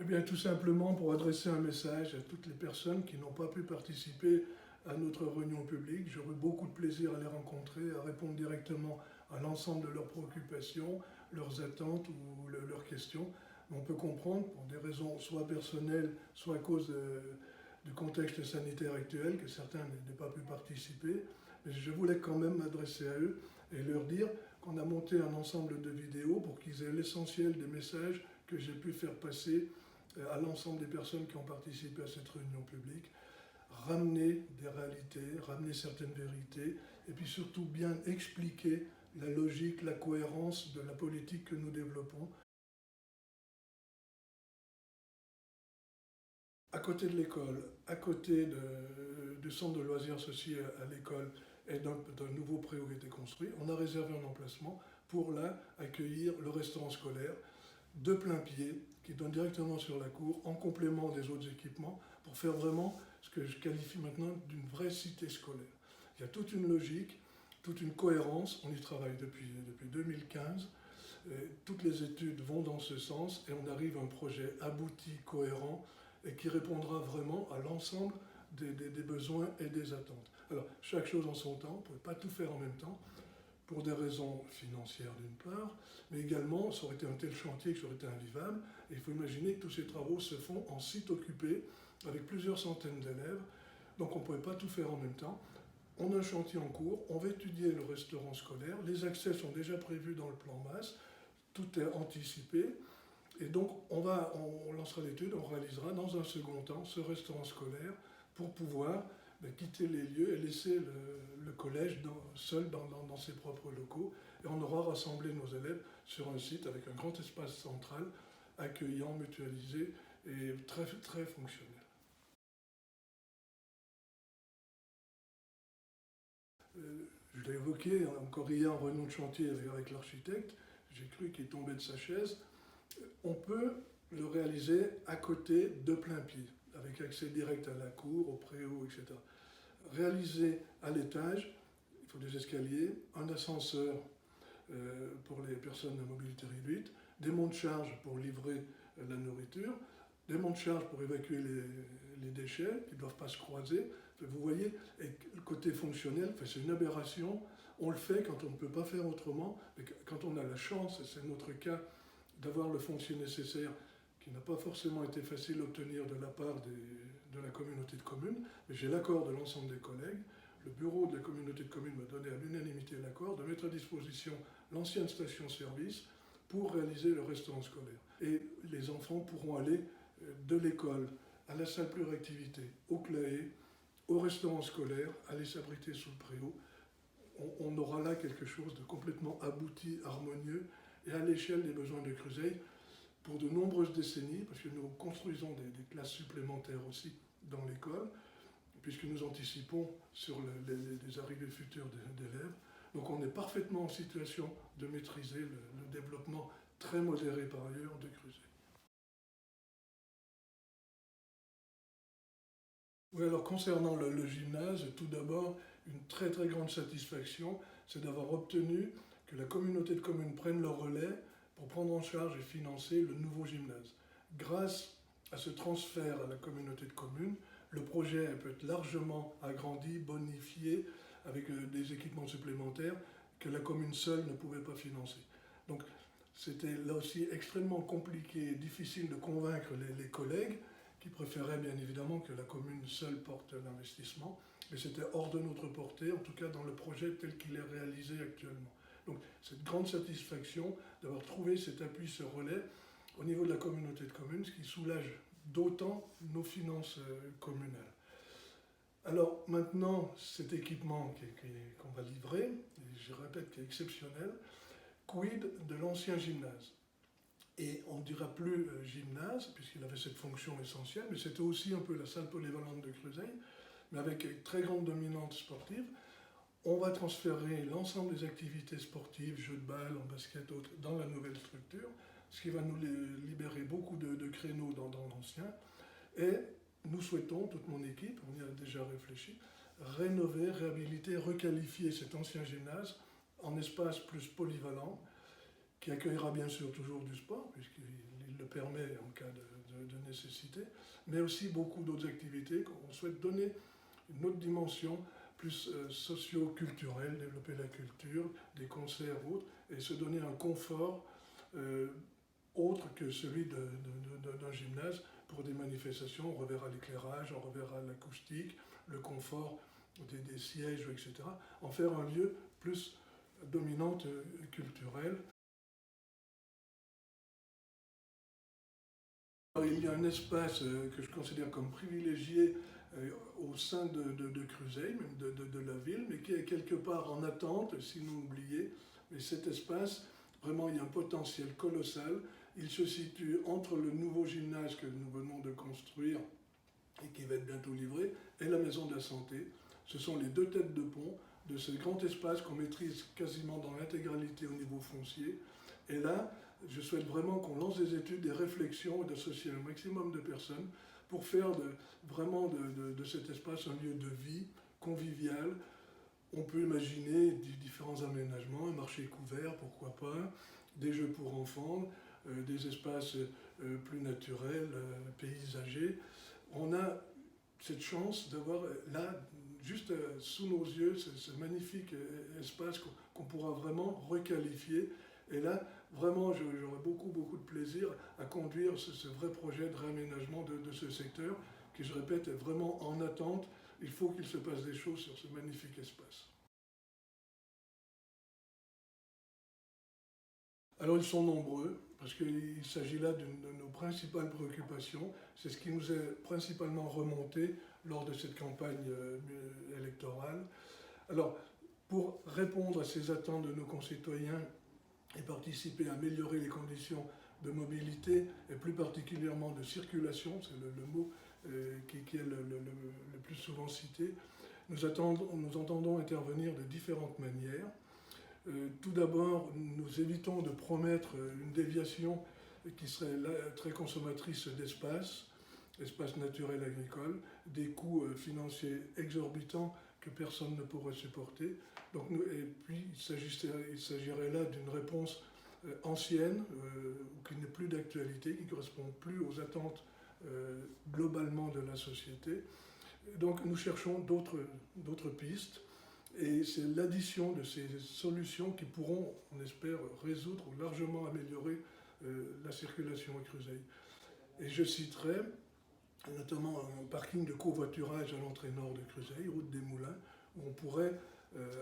bien, tout simplement pour adresser un message à toutes les personnes qui n'ont pas pu participer à notre réunion publique. J'aurai beaucoup de plaisir à les rencontrer, à répondre directement à l'ensemble de leurs préoccupations, leurs attentes ou leurs questions. Mais on peut comprendre, pour des raisons soit personnelles, soit à cause du contexte sanitaire actuel, que certains n'aient pas pu participer. Mais je voulais quand même m'adresser à eux et leur dire qu'on a monté un ensemble de vidéos pour qu'ils aient l'essentiel des messages que j'ai pu faire passer à l'ensemble des personnes qui ont participé à cette réunion publique, ramener des réalités, ramener certaines vérités, et puis surtout bien expliquer la logique, la cohérence de la politique que nous développons. À côté de l'école, à côté du centre de loisirs associé à l'école et d'un nouveau préau qui a été construit, on a réservé un emplacement pour là accueillir le restaurant scolaire de plein pied qui donne directement sur la cour en complément des autres équipements pour faire vraiment ce que je qualifie maintenant d'une vraie cité scolaire. Il y a toute une logique, toute une cohérence, on y travaille depuis 2015, toutes les études vont dans ce sens et on arrive à un projet abouti, cohérent et qui répondra vraiment à l'ensemble des besoins et des attentes. Alors, chaque chose en son temps, on ne pouvait pas tout faire en même temps, pour des raisons financières d'une part, mais également, ça aurait été un tel chantier que ça aurait été invivable, et il faut imaginer que tous ces travaux se font en site occupé, avec plusieurs centaines d'élèves, donc on ne pouvait pas tout faire en même temps. On a un chantier en cours, on va étudier le restaurant scolaire, les accès sont déjà prévus dans le plan masse, tout est anticipé, et donc on lancera l'étude, on réalisera dans un second temps ce restaurant scolaire pour pouvoir quitter les lieux et laisser le collège seul dans ses propres locaux. Et on aura rassemblé nos élèves sur un site avec un grand espace central, accueillant, mutualisé et très, très fonctionnel. Je l'ai évoqué encore hier en réunion de chantier avec l'architecte, j'ai cru qu'il tombait de sa chaise. On peut le réaliser à côté de plein pied, avec accès direct à la cour, au préau, etc. Réalisé à l'étage, il faut des escaliers, un ascenseur pour les personnes à mobilité réduite, des monte-charges pour livrer la nourriture, des monte-charges pour évacuer les déchets qui ne doivent pas se croiser. Vous voyez, et le côté fonctionnel, c'est une aberration. On le fait quand on ne peut pas faire autrement, mais quand on a la chance, et c'est notre cas, d'avoir le foncier nécessaire, qui n'a pas forcément été facile à obtenir de la part de la communauté de communes, mais j'ai l'accord de l'ensemble des collègues. Le bureau de la communauté de communes m'a donné à l'unanimité l'accord de mettre à disposition l'ancienne station-service pour réaliser le restaurant scolaire. Et les enfants pourront aller de l'école à la salle pluriactivité, au CLAE, au restaurant scolaire, aller s'abriter sous le préau. On aura là quelque chose de complètement abouti, harmonieux, et à l'échelle des besoins de Creusey, pour de nombreuses décennies, parce que nous construisons des classes supplémentaires aussi dans l'école, puisque nous anticipons sur les arrivées futures d'élèves. Donc on est parfaitement en situation de maîtriser le développement très modéré par ailleurs de Creusey. Oui, alors concernant le gymnase, tout d'abord, une très très grande satisfaction, c'est d'avoir obtenu que la communauté de communes prenne le relais pour prendre en charge et financer le nouveau gymnase. Grâce à ce transfert à la communauté de communes, le projet peut être largement agrandi, bonifié, avec des équipements supplémentaires que la commune seule ne pouvait pas financer. Donc c'était là aussi extrêmement compliqué et difficile de convaincre les collègues, qui préféraient bien évidemment que la commune seule porte l'investissement, mais c'était hors de notre portée, en tout cas dans le projet tel qu'il est réalisé actuellement. Donc cette grande satisfaction d'avoir trouvé cet appui, ce relais, au niveau de la communauté de communes, ce qui soulage d'autant nos finances communales. Alors maintenant, cet équipement qu'on va livrer, et je répète qu'il est exceptionnel, quid de l'ancien gymnase? Et on ne dira plus gymnase, puisqu'il avait cette fonction essentielle, mais c'était aussi un peu la salle polyvalente de Creusey, mais avec une très grande dominante sportive. On va transférer l'ensemble des activités sportives, jeux de balle, en basket, autres, dans la nouvelle structure, ce qui va nous libérer beaucoup de créneaux dans l'ancien. Et nous souhaitons, toute mon équipe, on y a déjà réfléchi, rénover, réhabiliter, requalifier cet ancien gymnase en espace plus polyvalent, qui accueillera bien sûr toujours du sport, puisqu'il le permet en cas de de nécessité, mais aussi beaucoup d'autres activités. On souhaite donner une autre dimension plus socio-culturelle, développer la culture, des concerts autres, et se donner un confort autre que celui d'un gymnase. Pour des manifestations, on reverra l'éclairage, on reverra l'acoustique, le confort des sièges, etc. En faire un lieu plus dominante culturelle. Il y a un espace que je considère comme privilégié au sein de Cruseilles, même de la ville, mais qui est quelque part en attente, sinon oublié. Mais cet espace, vraiment, il y a un potentiel colossal. Il se situe entre le nouveau gymnase que nous venons de construire et qui va être bientôt livré, et la maison de la santé. Ce sont les deux têtes de pont de ce grand espace qu'on maîtrise quasiment dans l'intégralité au niveau foncier. Et là, je souhaite vraiment qu'on lance des études, des réflexions, et d'associer un maximum de personnes pour faire vraiment de cet espace un lieu de vie convivial. On peut imaginer différents aménagements, un marché couvert, pourquoi pas, des jeux pour enfants, des espaces plus naturels, paysagers. On a cette chance d'avoir là, juste sous nos yeux, ce magnifique espace qu'on pourra vraiment requalifier. Et là, vraiment, j'aurai beaucoup de plaisir à conduire ce vrai projet de réaménagement de ce secteur, qui, je répète, est vraiment en attente. Il faut qu'il se passe des choses sur ce magnifique espace. Alors, ils sont nombreux, parce qu'il s'agit là d'une de nos principales préoccupations. C'est ce qui nous est principalement remonté lors de cette campagne électorale. Alors, pour répondre à ces attentes de nos concitoyens et participer à améliorer les conditions de mobilité, et plus particulièrement de circulation, c'est le mot qui est le plus souvent cité, nous entendons intervenir de différentes manières. Tout d'abord, nous évitons de promettre une déviation qui serait très consommatrice d'espace, espace naturel agricole, des coûts financiers exorbitants que personne ne pourrait supporter. Donc, et puis, il s'agirait là d'une réponse ancienne, qui n'est plus d'actualité, qui ne correspond plus aux attentes globalement de la société. Donc, nous cherchons d'autres pistes. Et c'est l'addition de ces solutions qui pourront, on espère, résoudre ou largement améliorer la circulation à Cruseilles. Et je citerai notamment un parking de covoiturage à l'entrée nord de Cruseilles, route des Moulins, où on pourrait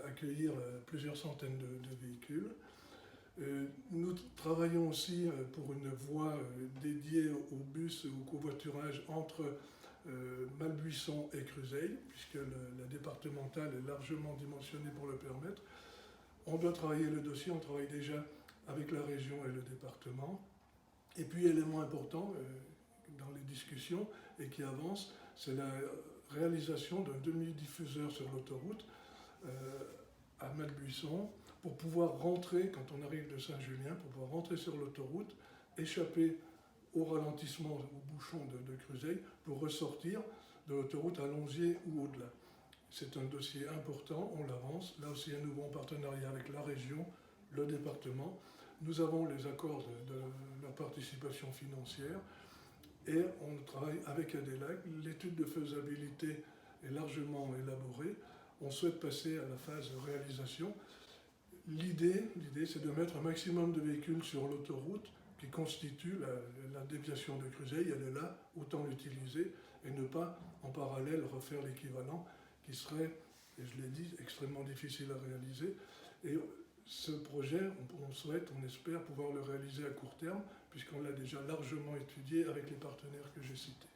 accueillir plusieurs centaines de véhicules. Nous travaillons aussi pour une voie dédiée aux bus et au covoiturage entre Malbuisson et Cruseilles, puisque la départementale est largement dimensionnée pour le permettre. On doit travailler le dossier, on travaille déjà avec la région et le département. Et puis, élément important dans les discussions et qui avance, c'est la réalisation d'un demi-diffuseur sur l'autoroute à Malbuisson pour pouvoir rentrer, quand on arrive de Saint-Julien, pour pouvoir rentrer sur l'autoroute, échapper au ralentissement, au bouchon de Cruseilles, pour ressortir de l'autoroute à Lonzier ou au-delà. C'est un dossier important, on l'avance. Là aussi, un nouveau partenariat avec la région, le département. Nous avons les accords de leur participation financière et on travaille avec ADELAC. L'étude de faisabilité est largement élaborée. On souhaite passer à la phase de réalisation. L'idée, c'est de mettre un maximum de véhicules sur l'autoroute qui constitue la déviation de Cruseilles. Elle est là, autant l'utiliser et ne pas en parallèle refaire l'équivalent qui serait, et je l'ai dit, extrêmement difficile à réaliser. Et ce projet, on souhaite, on espère pouvoir le réaliser à court terme, puisqu'on l'a déjà largement étudié avec les partenaires que j'ai cités.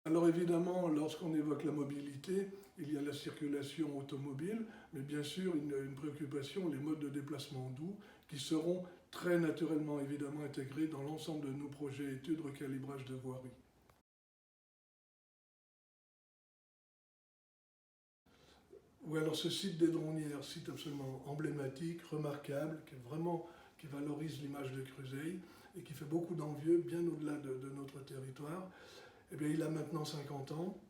Alors évidemment, lorsqu'on évoque la mobilité, il y a la circulation automobile, mais bien sûr une préoccupation, les modes de déplacement doux, qui seront très naturellement évidemment intégrés dans l'ensemble de nos projets études recalibrage de voirie. Oui, alors ce site des Dronnières, site absolument emblématique, remarquable, qui valorise l'image de Cruseilles et qui fait beaucoup d'envieux, bien au-delà de notre territoire. Eh bien, il a maintenant 50 ans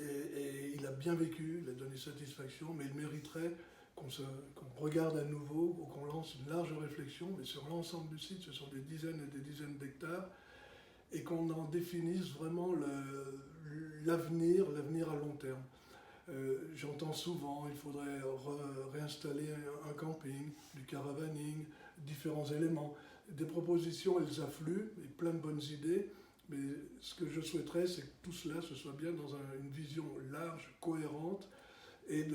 et il a bien vécu, il a donné satisfaction, mais il mériterait qu'on regarde à nouveau ou qu'on lance une large réflexion, mais sur l'ensemble du site, ce sont des dizaines et des dizaines d'hectares, et qu'on en définisse vraiment l'avenir à long terme. J'entends souvent, il faudrait réinstaller un camping, du caravaning, différents éléments. Des propositions, elles affluent, et plein de bonnes idées, mais ce que je souhaiterais, c'est que tout cela, ce soit bien dans une vision large, cohérente, et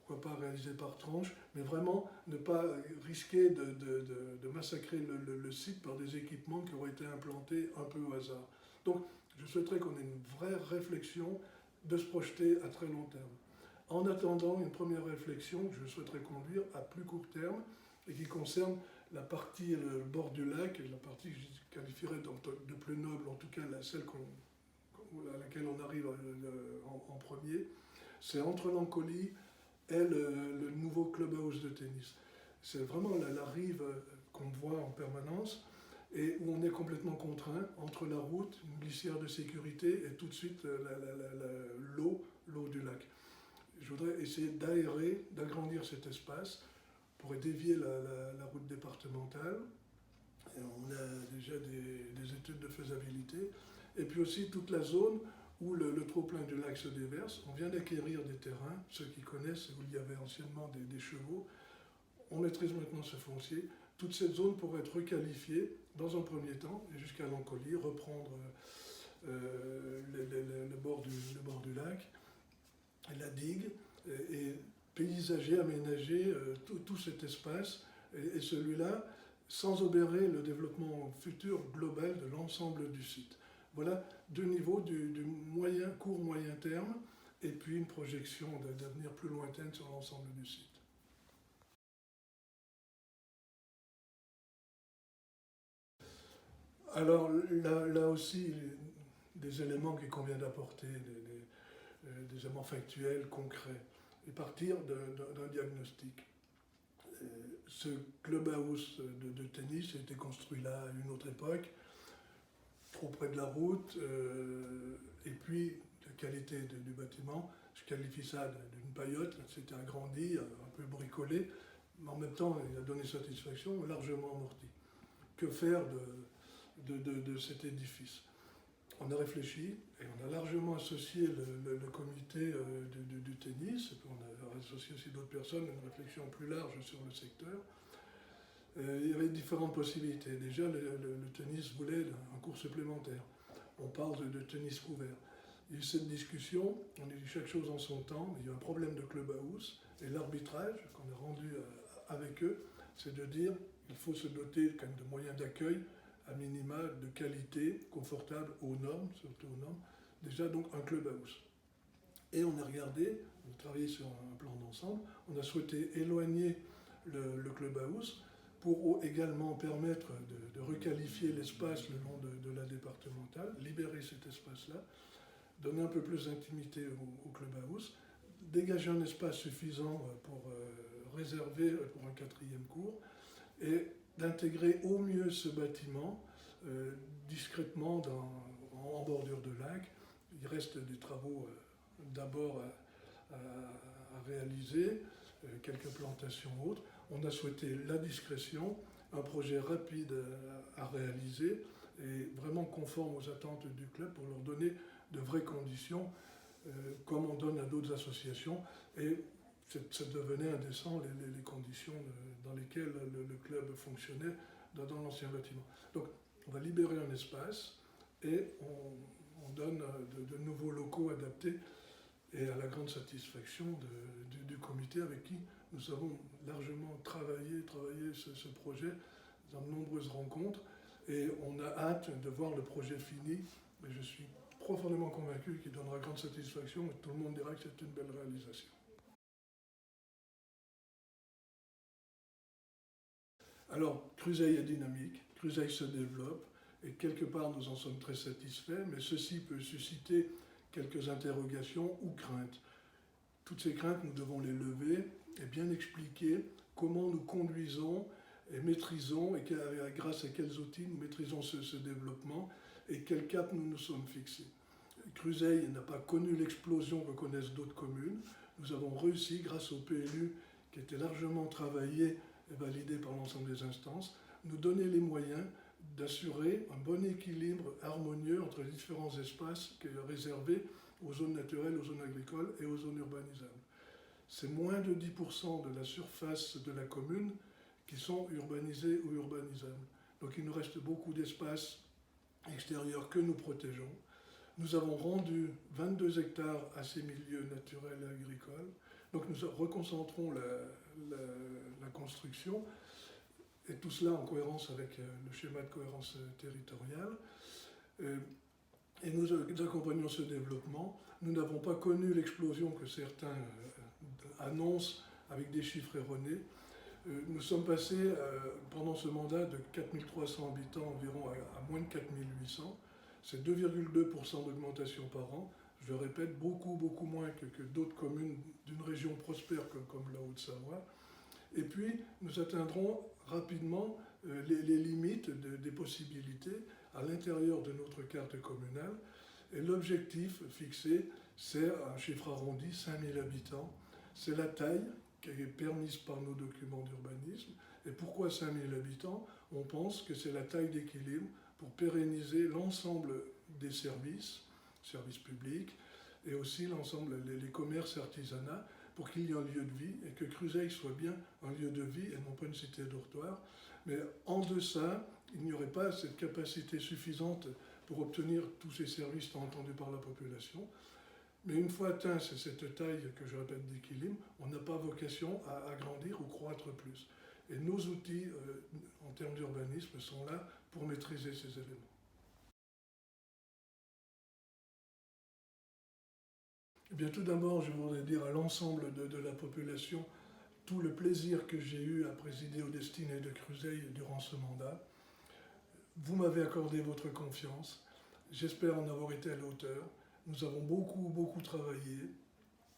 pourquoi pas réalisée par tranche, mais vraiment ne pas risquer de massacrer le site par des équipements qui auraient été implantés un peu au hasard. Donc, je souhaiterais qu'on ait une vraie réflexion de se projeter à très long terme. En attendant, une première réflexion que je souhaiterais conduire à plus court terme et qui concerne la partie, le bord du lac, la partie que je qualifierais de plus noble, en tout cas celle à laquelle on arrive en premier, c'est entre l'Ancoly et le nouveau clubhouse de tennis. C'est vraiment la rive qu'on voit en permanence et où on est complètement contraint entre la route, une glissière de sécurité et tout de suite l'eau du lac. Je voudrais essayer d'aérer, d'agrandir cet espace pour dévier la route départementale. Et on a déjà des études de faisabilité. Et puis aussi toute la zone où le trop-plein du lac se déverse. On vient d'acquérir des terrains, ceux qui connaissent, où il y avait anciennement des chevaux. On maîtrise maintenant ce foncier. Toute cette zone pourrait être requalifiée dans un premier temps, et jusqu'à l'Ancoly, reprendre le bord du lac, la digue, et paysager, aménager tout cet espace, et celui-là, sans obérer le développement futur global de l'ensemble du site. Voilà deux niveaux du court moyen terme, et puis une projection d'avenir plus lointaine sur l'ensemble du site. Alors là aussi, des éléments qu'il convient d'apporter, des éléments factuels, concrets, et partir d'un diagnostic. Ce clubhouse de tennis a été construit là à une autre époque, trop près de la route, et puis la qualité du bâtiment, je qualifie ça d'une paillote, c'était agrandi, un peu bricolé, mais en même temps il a donné satisfaction, largement amorti. Que faire de cet édifice? On a réfléchi et on a largement associé le comité du tennis, et puis on a associé aussi d'autres personnes, une réflexion plus large sur le secteur. Il y avait différentes possibilités. Déjà, le tennis voulait un cours supplémentaire. On parle de tennis couvert. Il y a eu cette discussion, on a dit chaque chose en son temps, mais il y a eu un problème de clubhouse, et l'arbitrage qu'on a rendu avec eux, c'est de dire qu'il faut se doter quand même de moyens d'accueil à minima de qualité, confortable, aux normes, surtout aux normes, déjà donc un clubhouse. Et on a regardé, on a travaillé sur un plan d'ensemble, on a souhaité éloigner le clubhouse pour également permettre de requalifier l'espace le long de la départementale, libérer cet espace-là, donner un peu plus d'intimité au clubhouse, dégager un espace suffisant pour réserver pour un quatrième cours, et d'intégrer au mieux ce bâtiment discrètement en bordure de lac. Il reste des travaux d'abord à réaliser, quelques plantations autres. On a souhaité la discrétion, un projet rapide à réaliser et vraiment conforme aux attentes du club pour leur donner de vraies conditions, comme on donne à d'autres associations. Et ça devenait indécent les conditions dans lesquelles le club fonctionnait dans l'ancien bâtiment. Donc on va libérer un espace et on donne de nouveaux locaux adaptés et à la grande satisfaction du comité avec qui nous avons largement travaillé ce projet dans de nombreuses rencontres et on a hâte de voir le projet fini. Et je suis profondément convaincu qu'il donnera grande satisfaction et tout le monde dira que c'est une belle réalisation. Alors, Cruseille est dynamique, Cruseille se développe, et quelque part nous en sommes très satisfaits, mais ceci peut susciter quelques interrogations ou craintes. Toutes ces craintes, nous devons les lever et bien expliquer comment nous conduisons et maîtrisons, et grâce à quels outils nous maîtrisons ce développement, et quel cap nous nous sommes fixés. Cruseille n'a pas connu l'explosion que connaissent d'autres communes. Nous avons réussi, grâce au PLU, qui a été largement travaillé et validé par l'ensemble des instances, nous donnait les moyens d'assurer un bon équilibre harmonieux entre les différents espaces réservés aux zones naturelles, aux zones agricoles et aux zones urbanisables. C'est moins de 10% de la surface de la commune qui sont urbanisés ou urbanisables. Donc il nous reste beaucoup d'espaces extérieurs que nous protégeons. Nous avons rendu 22 hectares à ces milieux naturels et agricoles. Donc nous reconcentrons la construction, et tout cela en cohérence avec le schéma de cohérence territoriale. Et nous accompagnons ce développement. Nous n'avons pas connu l'explosion que certains annoncent avec des chiffres erronés. Nous sommes passés pendant ce mandat de 4300 habitants environ à moins de 4800. C'est 2,2% d'augmentation par an. Je le répète, beaucoup moins que d'autres communes d'une région prospère comme la Haute-Savoie. Et puis, nous atteindrons rapidement les limites des possibilités à l'intérieur de notre carte communale. Et l'objectif fixé, c'est un chiffre arrondi, 5000 habitants. C'est la taille qui est permise par nos documents d'urbanisme. Et pourquoi 5000 habitants? On pense que c'est la taille d'équilibre pour pérenniser l'ensemble des services publics, et aussi l'ensemble, les commerces artisanats, pour qu'il y ait un lieu de vie et que Cruseilles soit bien un lieu de vie et non pas une cité dortoir. Mais en deçà, il n'y aurait pas cette capacité suffisante pour obtenir tous ces services tant entendus par la population. Mais une fois atteint cette taille, que je répète, d'équilibre, on n'a pas vocation à agrandir ou croître plus. Et nos outils en termes d'urbanisme sont là pour maîtriser ces éléments. Eh bien, tout d'abord, je voudrais dire à l'ensemble de la population tout le plaisir que j'ai eu à présider aux destinées de Cruseilles durant ce mandat. Vous m'avez accordé votre confiance. J'espère en avoir été à la hauteur. Nous avons beaucoup travaillé.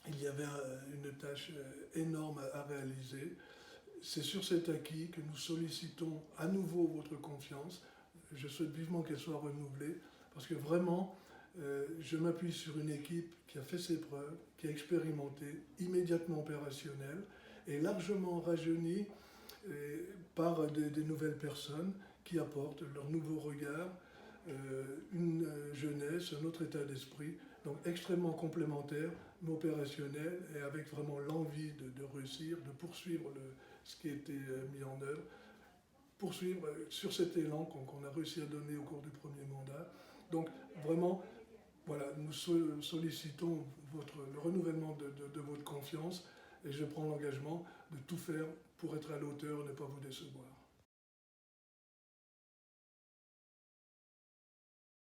Il y avait une tâche énorme à réaliser. C'est sur cet acquis que nous sollicitons à nouveau votre confiance. Je souhaite vivement qu'elle soit renouvelée, parce que vraiment, je m'appuie sur une équipe qui a fait ses preuves, qui a expérimenté, immédiatement opérationnelle, et largement rajeunie par des nouvelles personnes qui apportent leur nouveau regard, une jeunesse, un autre état d'esprit, donc extrêmement complémentaire, mais opérationnel, et avec vraiment l'envie de réussir, de poursuivre ce qui a été mis en œuvre, poursuivre sur cet élan qu'on a réussi à donner au cours du premier mandat. Donc vraiment, voilà, nous sollicitons le renouvellement de votre confiance, et je prends l'engagement de tout faire pour être à la hauteur et ne pas vous décevoir.